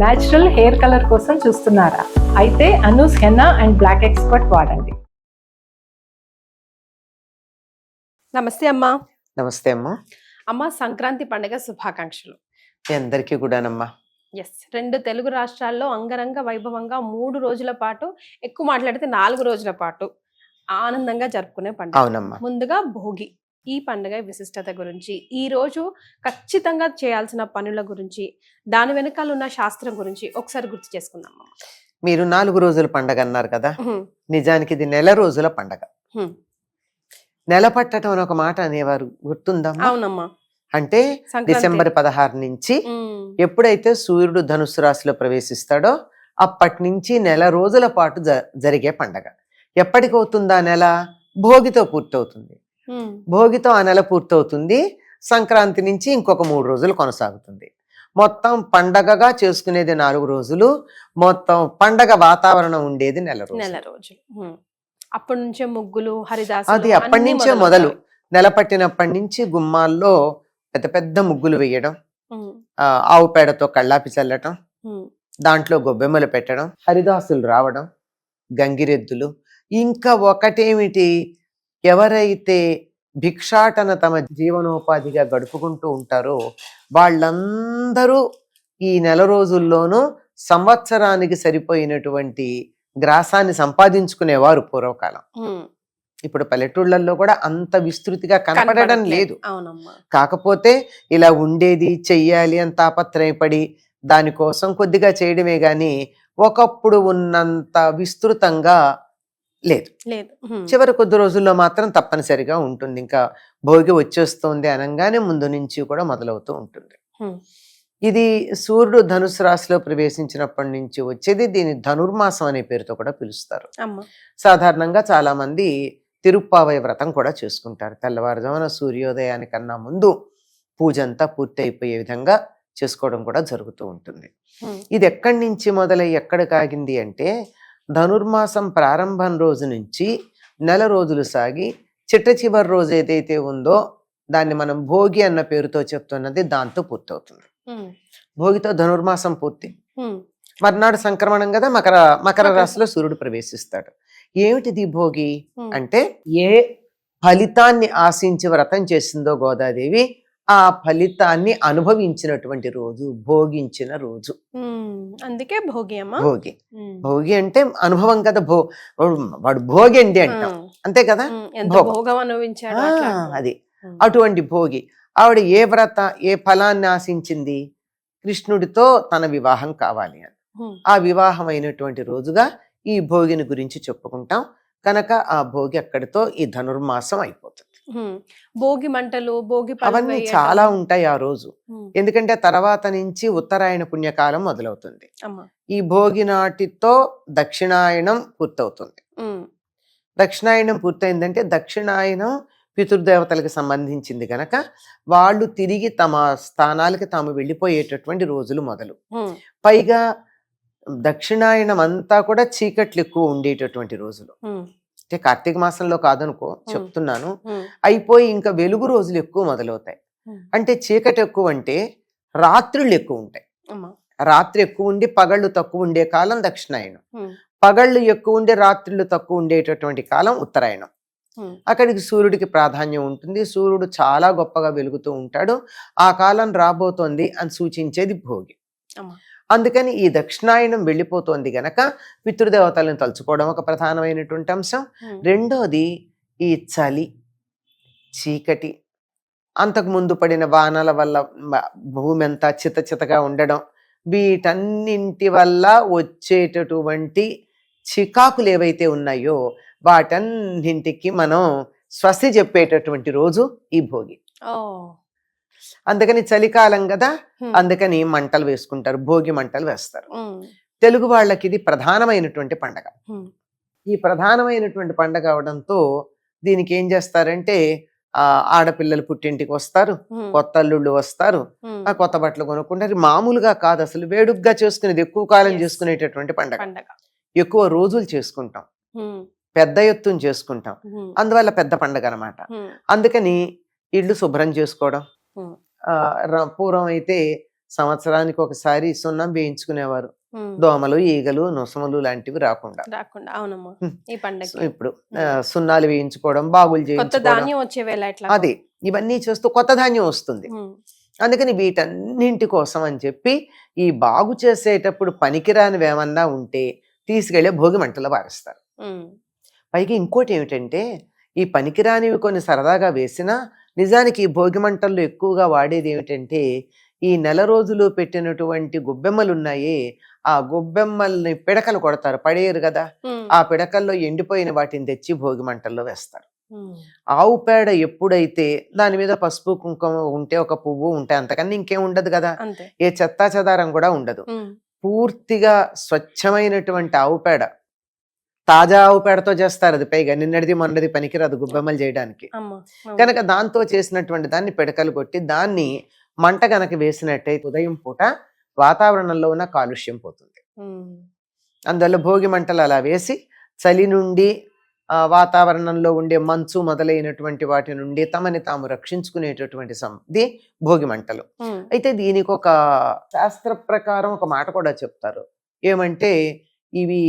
Natural hair colour కోసం చూస్తున్నారా? అయితే Anoos henna and black expert వాడండి. నమస్తే అమ్మా. నమస్తే అమ్మా. అమ్మ, సంక్రాంతి పండుగ శుభాకాంక్షలు. మీ అందరికీ కూడానమ్మా. ఎస్, 2 తెలుగు రాష్ట్రాల్లో అంగరంగ వైభవంగా 3 రోజుల పాటు, ఎక్కువ మాట్లాడితే 4 రోజుల పాటు ఆనందంగా జరుపుకునే పండుగ. అవునమ్మా. ముందుగా భోగి. ఈ పండుగ విశిష్టత గురించి, ఈ రోజు ఖచ్చితంగా చేయాల్సిన పనుల గురించి, దాని వెనకాల ఉన్న శాస్త్రం గురించి ఒకసారి గుర్తు చేసుకుందాం. మీరు 4 రోజుల పండగ అన్నారు కదా, నిజానికి ఇది నెల రోజుల పండగ. నెల పట్టడం అని ఒక మాట అనేవారు, గుర్తుందమ్మా? అవునమ్మా. అంటే డిసెంబర్ 16 నుంచి ఎప్పుడైతే సూర్యుడు ధనుసు రాశిలో ప్రవేశిస్తాడో అప్పటి నుంచి నెల రోజుల పాటు జరిగే పండగ. ఎప్పటికవుతుందా నెల? భోగితో పూర్తవుతుంది. భోగితో ఆ నెల పూర్తవుతుంది. సంక్రాంతి నుంచి ఇంకొక 3 రోజులు కొనసాగుతుంది. మొత్తం పండగగా చేసుకునేది 4 రోజులు. మొత్తం పండగ వాతావరణం ఉండేది నెల రోజులు. అప్పటి నుంచే ముగ్గులు, హరిదాసు, అది అప్పటి నుంచే మొదలు. నెల పట్టినప్పటి నుంచి గుమ్మాల్లో పెద్ద పెద్ద ముగ్గులు వేయడం, ఆవు పేడతో కళ్ళాపి చల్లటం, దాంట్లో గొబ్బెమ్మలు పెట్టడం, హరిదాసులు రావడం, గంగిరెద్దులు. ఇంకా ఒకటేమిటి, ఎవరైతే భిక్షాటన తమ జీవనోపాధిగా గడుపుకుంటూ ఉంటారో వాళ్ళందరూ ఈ నెల రోజుల్లోనూ సంవత్సరానికి సరిపోయినటువంటి గ్రాసాన్ని సంపాదించుకునేవారు పూర్వకాలం. ఇప్పుడు పల్లెటూళ్ళల్లో కూడా అంత విస్తృతిగా కనపడడం లేదు. కాకపోతే ఇలా ఉండేది, చెయ్యాలి అని తాపత్రయపడి దానికోసం కొద్దిగా చేయడమే గాని ఒకప్పుడు ఉన్నంత విస్తృతంగా లేదు. చివరి కొద్ది రోజుల్లో మాత్రం తప్పనిసరిగా ఉంటుంది. ఇంకా భోగి వచ్చేస్తోంది అనగానే ముందు నుంచి కూడా మొదలవుతూ ఉంటుంది. ఇది సూర్యుడు ధనుసు రాశిలో ప్రవేశించినప్పటి నుంచి వచ్చేది. దీని ధనుర్మాసం అనే పేరుతో కూడా పిలుస్తారు. సాధారణంగా చాలా మంది తిరుప్పావై వ్రతం కూడా చేసుకుంటారు. తెల్లవారుజామున సూర్యోదయానికన్నా ముందు పూజ అంతా పూర్తి అయిపోయే విధంగా చేసుకోవడం కూడా జరుగుతూ ఉంటుంది. ఇది ఎక్కడి నుంచి మొదలై ఎక్కడికి ఆగింది అంటే, ధనుర్మాసం ప్రారంభం రోజు నుంచి నెల రోజులు సాగి చిట్ట చివరి రోజు ఏదైతే ఉందో దాన్ని మనం భోగి అన్న పేరుతో చెప్తున్నది దాంతో పూర్తవుతుంది. భోగితో ధనుర్మాసం పూర్తి. మర్నాడు సంక్రమణం కదా, మకర రాశిలో సూర్యుడు ప్రవేశిస్తాడు. ఏమిటిది భోగి అంటే, ఏ ఫలితాన్ని ఆశించి వ్రతం చేసిందో గోదాదేవి ఆ ఫలితాన్ని అనుభవించినటువంటి రోజు, భోగించిన రోజు. అందుకే భోగి అమ్మా. భోగి. భోగి అంటే అనుభవం కదా. వాడు భోగి అండి అంటాం, అంతే కదా. అది అటువంటి భోగి. ఆవిడ ఏ ఏ ఫలాన్ని ఆశించింది? కృష్ణుడితో తన వివాహం కావాలి అని. ఆ వివాహం అయినటువంటి రోజుగా ఈ భోగిని గురించి చెప్పుకుంటాం కనుక ఆ భోగి అక్కడితో ఈ ధనుర్మాసం అయిపోతుంది. భోగి మంటలు, భోగి అవన్నీ చాలా ఉంటాయి ఆ రోజు. ఎందుకంటే తర్వాత నుంచి ఉత్తరాయణ పుణ్యకాలం మొదలవుతుంది. ఈ భోగి నాటితో దక్షిణాయనం పూర్తవుతుంది. దక్షిణాయనం పూర్తయిందంటే దక్షిణాయనం పితృదేవతలకు సంబంధించింది గనక వాళ్ళు తిరిగి తమ స్థానాలకి తాము వెళ్ళిపోయేటటువంటి రోజులు మొదలు. పైగా దక్షిణాయనం అంతా కూడా చీకట్లు ఎక్కువ ఉండేటటువంటి రోజులు. అంటే కార్తీక మాసంలో కాదనుకో చెప్తున్నాను. అయిపోయి ఇంకా వెలుగు రోజులు ఎక్కువ మొదలవుతాయి. అంటే చీకటి ఎక్కువ అంటే రాత్రులు ఎక్కువ ఉంటాయి. రాత్రి ఎక్కువ ఉండి పగళ్ళు తక్కువ ఉండే కాలం దక్షిణాయనం. పగళ్ళు ఎక్కువ ఉండి రాత్రులు తక్కువ ఉండేటటువంటి కాలం ఉత్తరాయణం. అక్కడికి సూర్యుడికి ప్రాధాన్యం ఉంటుంది. సూర్యుడు చాలా గొప్పగా వెలుగుతూ ఉంటాడు. ఆ కాలం రాబోతోంది అని సూచించేది భోగి. అందుకని ఈ దక్షిణాయనం వెళ్ళిపోతోంది గనక పితృదేవతలను తలుచుకోవడం ఒక ప్రధానమైనటువంటి అంశం. రెండోది ఈ చలి, చీకటి, అంతకుముందు పడిన వానల వల్ల భూమి అంతా చితచితగా ఉండడం, వీటన్నింటి వల్ల వచ్చేటటువంటి చికాకులు ఏవైతే ఉన్నాయో వాటన్నింటికి మనం స్వస్తి చెప్పేటటువంటి రోజు ఈ భోగి. అందుకని చలికాలం కదా, అందుకని మంటలు వేసుకుంటారు, భోగి మంటలు వేస్తారు. తెలుగు వాళ్ళకి ఇది ప్రధానమైనటువంటి పండగ. ఈ ప్రధానమైనటువంటి పండగ అవడంతో దీనికి ఏం చేస్తారంటే, ఆడపిల్లలు పుట్టింటికి వస్తారు, కొత్త అల్లుళ్ళు వస్తారు, ఆ కొత్త బట్టలు కొనుక్కుంటారు. మామూలుగా కాదు, అసలు వేడుగ్గా చేసుకునేది, ఎక్కువ కాలం చేసుకునేటటువంటి పండగ. ఎక్కువ రోజులు చేసుకుంటాం, పెద్ద ఎత్తున చేసుకుంటాం, అందువల్ల పెద్ద పండగ అనమాట. అందుకని ఇళ్ళు శుభ్రం చేసుకోవడం, పూర్వం అయితే సంవత్సరానికి ఒకసారి సున్నం వేయించుకునేవారు, ఉమ్. దోమలు ఈగలు నొసములు లాంటివి రాకుండా. రాకుండా అవునమ్మా హ్మ్. ఈ పండగ సో ఇప్పుడు సున్నాలు వేయించుకోవడం, బాగులు కొత్త చేయించుకోవడం, ధాన్యం వచ్చే వేళ ఎట్లా అది ఇవన్నీ చేస్తూ కొత్త ధాన్యం వస్తుంది. ఉమ్. అందుకని వీటన్నింటి కోసం అని చెప్పి ఈ బాగు చేసేటప్పుడు పనికిరానివి ఏమన్నా ఉంటే తీసుకెళ్లే భోగి మంటలో పారేస్తారు. ఉమ్. పైగా ఇంకోటి ఏమిటంటే ఈ పనికిరానివి కొన్ని సరదాగా వేసినా నిజానికి ఈ భోగి మంటల్లో ఎక్కువగా వాడేది ఏమిటంటే ఈ నెల రోజులు పెట్టినటువంటి గొబ్బెమ్మలు ఉన్నాయే, ఆ గొబ్బెమ్మల్ని పిడకలు కొడతారు, పడేయరు కదా, ఉమ్. ఆ పిడకల్లో ఎండిపోయిన వాటిని తెచ్చి భోగి మంటల్లో వేస్తారు. ఉమ్. ఆవు పేడ ఎప్పుడైతే దాని మీద పసుపు కుంకుమ ఉంటే, ఒక పువ్వు ఉంటే, అంతకన్నా ఇంకేం ఉండదు కదా, అంతే. ఏ చెత్తా చెదారం కూడా ఉండదు. ఉమ్. పూర్తిగా స్వచ్ఛమైనటువంటి ఆవు పేడ, తాజా ఆవు పేడతో చేస్తారు. అది పైగా నిన్నటిది మొన్నటిది పనికిరాదు గొబ్బెమ్మలు చేయడానికి. అమ్మా అవును. కనుక దాంతో చేసినటువంటి దాన్ని పిడకలు కొట్టి దాన్ని మంట గనక వేసినట్టయితే ఉదయం పూట వాతావరణంలో ఉన్న కాలుష్యం పోతుంది. ఉమ్. అందువల్ల అందువల్ల భోగి మంటలు అలా వేసి చలి నుండి వాతావరణంలో ఉండే మంచు మొదలైనటువంటి వాటి నుండి తమని తాము రక్షించుకునేటటువంటి ఇది భోగి మంటలు. ఉమ్. అయితే దీనికి ఒక శాస్త్ర ప్రకారం ఒక మాట కూడా చెప్తారు. ఏమంటే ఇవి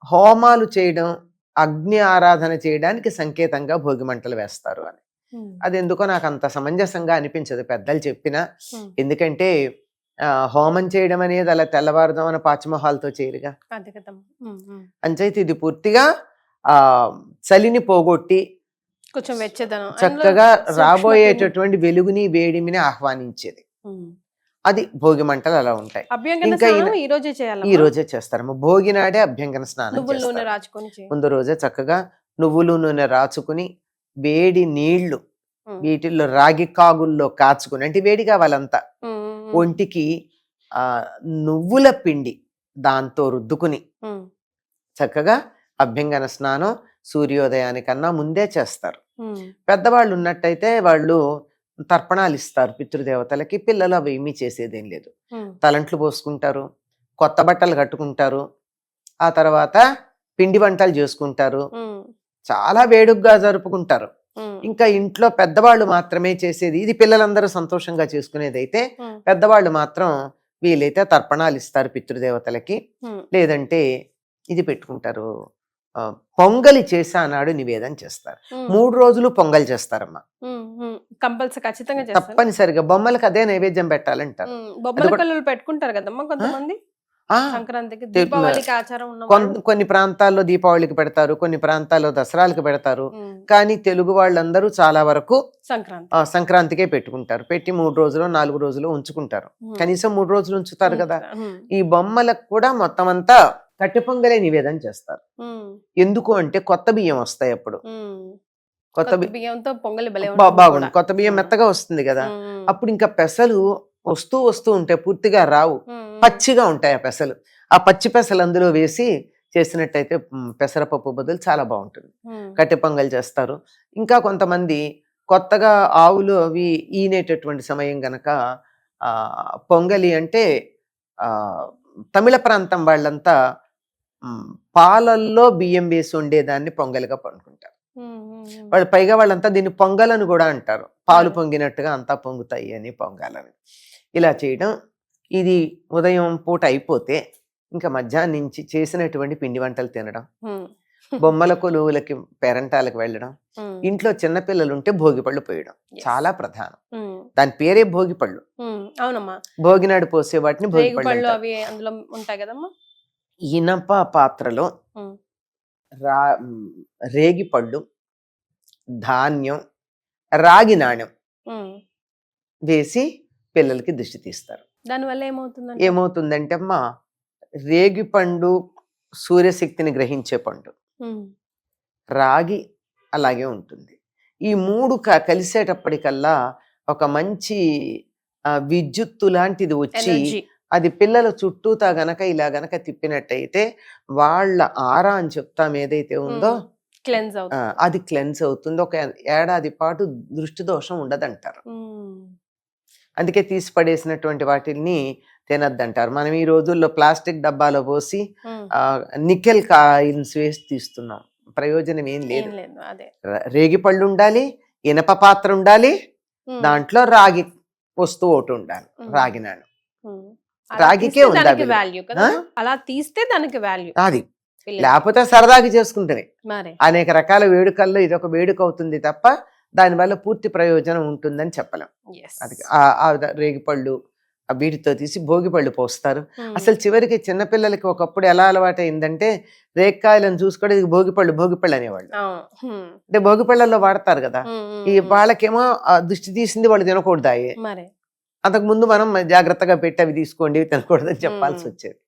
హోమాలు చేయడం, అగ్ని ఆరాధన చేయడానికి సంకేతంగా భోగి మంటలు వేస్తారు అని. ఉమ్. అది ఎందుకో నాకు అంత సమంజసంగా అనిపించదు పెద్దలు చెప్పినా. ఉమ్. ఎందుకంటే హోమం చేయడం అనేది అలా తెల్లవారుదామన పాచిమొహాలతో చేయరుగా. అదే కదమ్మా. ఉమ్. ఉమ్. అంచైతే ఇది పూర్తిగా చలిని పోగొట్టి కొంచెం వెచ్చదనం చక్కగా అందులో రాబోయేటటువంటి వెలుగుని వేడిమిని ఆహ్వానించేది. ఉమ్. అది భోగి మంటలు అలా ఉంటాయి. అభ్యంగన ఇంకా స్నానం ఈ రోజే ఈ చేయాలి. రోజే చేస్తారమ్మ. భోగి నాడే అభ్యంగన స్నానం నువ్వుల నూనె చేస్తారు. రాచుకొని చేయి. ముందు రోజే చక్కగా నువ్వులు నూనె రాచుకుని వేడి నీళ్లు ఉమ్. వీటిల్లో రాగి కాగుల్లో కాచుకుని, అంటే వేడి కావాలంతా, ఉమ్. ఉమ్. ఒంటికి నువ్వుల పిండి దాంతో రుద్దుకుని ఉమ్. చక్కగా అభ్యంగన స్నానం సూర్యోదయానికన్నా ముందే చేస్తారు. ఉమ్. పెద్దవాళ్ళు ఉన్నట్టయితే వాళ్ళు తర్పణాలు ఇస్తారు పితృదేవతలకి. పిల్లలు అవి ఏమీ చేసేదేం లేదు. ఉమ్. తలంట్లు పోసుకుంటారు, కొత్త బట్టలు కట్టుకుంటారు, ఆ తర్వాత పిండి వంటలు చేసుకుంటారు, ఉమ్. చాలా వేడుగ్గా జరుపుకుంటారు. ఉమ్. ఇంకా ఇంట్లో పెద్దవాళ్ళు మాత్రమే చేసేది ఇది. పిల్లలందరూ సంతోషంగా చేసుకునేది అయితే ఉమ్. పెద్దవాళ్ళు మాత్రం వీలైతే తర్పణాలు ఇస్తారు పితృదేవతలకి. ఉమ్. లేదంటే ఇది పెట్టుకుంటారు, పొంగలి చేసి ఆనాడు నివేదన చేస్తారు. ఉమ్. 3 రోజులు పొంగల్ చేస్తారమ్మా. ఉమ్. ఉమ్. కంపల్సరీ ఖచ్చితంగా చేస్తారు. తప్పనిసరిగా బొమ్మలకు అదే నైవేద్యం పెట్టాలంటారు. ఉమ్. బొమ్మల కళ్ళు పెట్టుకుంటారు కదమ్మా కొంతమంది ఆ, సంక్రాంతికి, దీపావళికి ఆచారం ఉన్న కొన్ని ప్రాంతాల్లో దీపావళికి పెడతారు, కొన్ని ప్రాంతాల్లో దసరాలకు పెడతారు. ఉమ్. కానీ తెలుగు వాళ్ళందరూ చాలా వరకు సంక్రాంతి సంక్రాంతికే పెట్టుకుంటారు. పెట్టి 3 రోజులు 4 రోజులు ఉంచుకుంటారు. ఉమ్. కనీసం 3 రోజులు ఉంచుతారు కదా. ఉమ్. ఈ బొమ్మలకు కూడా మొత్తం అంతా కట్టె పొంగలే నివేదన చేస్తారు. ఉమ్. ఎందుకు అంటే కొత్త బియ్యం వస్తాయి అప్పుడు. ఉమ్. కొత్త కొత్త బియ్యంతో పొంగలి భలే బాగుంది, ఉంటుంది కొత్త బియ్యం కూడా. మెత్తగా వస్తుంది కదా. ఉమ్. అప్పుడు ఇంకా పెసలు వస్తూ ఉంటాయి, పూర్తిగా రావు, ఉమ్. పచ్చిగా ఉంటాయి ఆ పెసలు. ఆ పచ్చి పెసలు అందులో వేసి చేసినట్టయితే పెసరపప్పు బదులు చాలా బాగుంటుంది. ఉమ్. కట్టె పొంగల్ చేస్తారు. ఇంకా కొంతమంది కొత్తగా ఆవులు అవి ఈనేటటువంటి సమయం గనక పొంగలి అంటే తమిళ ప్రాంతం వాళ్ళంతా పాలల్లో బియ్యం వేసి వండేదాన్ని పొంగలిగా పండుకుంటారు. ఉమ్. ఉమ్. వాళ్ళు పైగా వాళ్ళంతా దీన్ని పొంగలని కూడా అంటారు. పాలు పొంగినట్టుగా అంతా పొంగుతాయి అని పొంగాలని. ఇలా చేయడం, ఇది ఉదయం పూట అయిపోతే ఇంకా మధ్యాహ్నం నుంచి చేసినటువంటి పిండి వంటలు తినడం, ఉమ్. బొమ్మల కొలువులకి పేరంటాలకు వెళ్ళడం, ఉమ్. ఇంట్లో చిన్నపిల్లలు ఉంటే భోగి పళ్ళు పోయడం Yes. చాలా ప్రధానం. ఉమ్. దాని పేరే భోగి పళ్ళు. ఉమ్. అవునమ్మా, భోగినాడు పోసే వాటిని భోగి రేగు పళ్ళు పళ్ళు అంటారు. అవి అందులో ఉంటాయి కదమ్మా. ఇనప పాత్రలో ఉమ్. రేగి పళ్ళు, ధాన్యం, రాగి నాణ్యం ఉమ్. వేసి పిల్లలకి దిష్టి తీస్తారు. దానివల్ల ఏమవుతుందంటే ఏమవుతుందంటే అమ్మా, రేగి పండు సూర్యశక్తిని గ్రహించే పండు, ఉమ్. రాగి అలాగే ఉంటుంది. ఈ 3 కలిసేటప్పటికల్లా ఒక మంచి విద్యుత్తు లాంటిది వచ్చి ఎనర్జీ. అది పిల్లల చుట్టూతా గనక ఇలా గనక తిప్పినట్టయితే వాళ్ళ ఆరా అని చెప్తాం ఏదైతే ఉందో క్లెన్స్ అవుతుంది. అది క్లెన్స్ అవుతుంది. ఒక ఏడాది పాటు దృష్టి దోషం ఉండదంటారు. ఉమ్. అందుకే తీసి పడేసినటువంటి వాటిని తినద్దంటారు. మనం ఈ రోజుల్లో ప్లాస్టిక్ డబ్బాలో పోసి ఉమ్. నికెల్ కాయిన్స్ వేసి తీస్తున్నాం. ప్రయోజనం ఏం ఏం లేదు. లేదు అదే. రేగి పళ్ళు ఉండాలి, ఇనప పాత్ర ఉండాలి, ఉమ్. దాంట్లో రాగి వస్తువు ఒకటి ఉండాలి, రాగి నాణ్యం. అలా రాగికే తీస్తే ఉందా దానికి విలువ? వాల్యూ కదా, ఆ? అలా తీస్తే దానికి వాల్యూ. అది లేకపోతే సరదాకి చేసుకుంటేనే. మరి అనేక రకాల వేడుకల్లో ఇదొక వేడుక అవుతుంది తప్ప దానివల్ల పూర్తి ప్రయోజనం ఉంటుందని చెప్పలేం. yes. అది రేగిపళ్ళు వీటితో తీసి భోగిపళ్ళు పోస్తారు. అసలు చివరికి చిన్నపిల్లలకి ఒకప్పుడు ఎలా అలవాటు అయిందంటే రేక్కాయలను చూసుకోవడం ఇది భోగిపళ్ళు అనేవాళ్ళు. అంటే భోగిపళ్ళల్లో వాడతారు కదా, ఈ వాళ్ళకేమో ఆ దుష్టి తీసింది వాళ్ళు తినకూడదాయే. మరి అంతకు ముందు మనం జాగ్రత్తగా పెట్టి అవి తీసుకోండి ఇవి తినకూడదని చెప్పాల్సి వచ్చేది.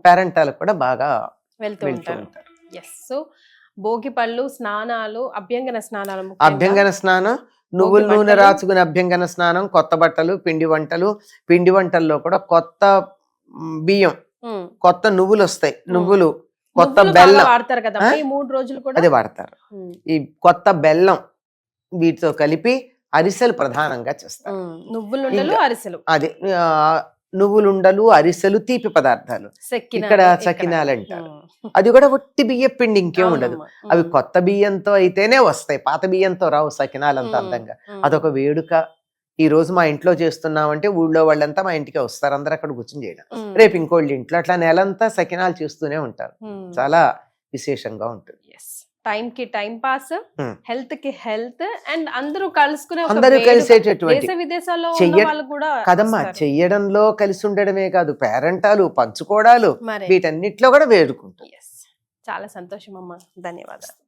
పేరెంటాలకు కూడా బాగా వెళ్తూ వెళ్తూ ఉంటారు. ఉంటారు. సో భోగి పళ్ళు, స్నానాలు, అభ్యంగన స్నానాలు, అభ్యంగన స్నానం, నువ్వుల భోగి నూనె బట్టలు. రాచుకుని అభ్యంగన స్నానం, కొత్త బట్టలు, పిండి వంటలు. పిండి వంటల్లో కూడా కొత్త బియ్యం, కొత్త నువ్వులు వస్తాయి, నువ్వులు, కొత్త బెల్లం వాడతారు కదా ఆ? ఈ 3 రోజులు కూడా. అది వాడతారు. ఈ కొత్త బెల్లం వీటితో కలిపి అరిసెలు ప్రధానంగా చేస్తారు. నువ్వులుండలు, ఇంకా- అరిసెలు, అది నువ్వులుండలు, అరిసెలు, తీపి పదార్థాలు. ఇక్కడ సకినాలు అంటారు. అది కూడా ఒట్టి బియ్య పిండి, ఇంకేం ఉండదు. అవి కొత్త బియ్యంతో అయితేనే వస్తాయి, పాత బియ్యంతో రావు సకినాలు అంత అందంగా. అదొక వేడుక. ఈ రోజు మా ఇంట్లో చేస్తున్నామంటే ఊళ్ళో వాళ్ళంతా మా ఇంటికి వస్తారు, అందరు అక్కడ కూర్చొని చేయడం. రేపు ఇంకోళ్ళ ఇంట్లో అట్లా నెలంతా సకినాలు చేస్తూనే ఉంటారు. చాలా విశేషంగా ఉంటుంది. టైం కి టైం పాస్, Hmm. హెల్త్ కి హెల్త్, అండ్ అందరూ కలుసుకునే ఒక అందరూ వేడుక. కలిసేటటువంటి దేశ విదేశాల్లో ఉన్న చెయ్య- వాళ్ళు కూడా కదమ్మా, వస్తారు. చెయ్యడంలో కలిసి ఉండడమే కాదు, పేరెంటాలు, పంచుకోవడాలు, మరి వీటన్నిటిలో కూడా వేడుకుంటారు. yes. చాలా సంతోషం అమ్మా, ధన్యవాదాలు.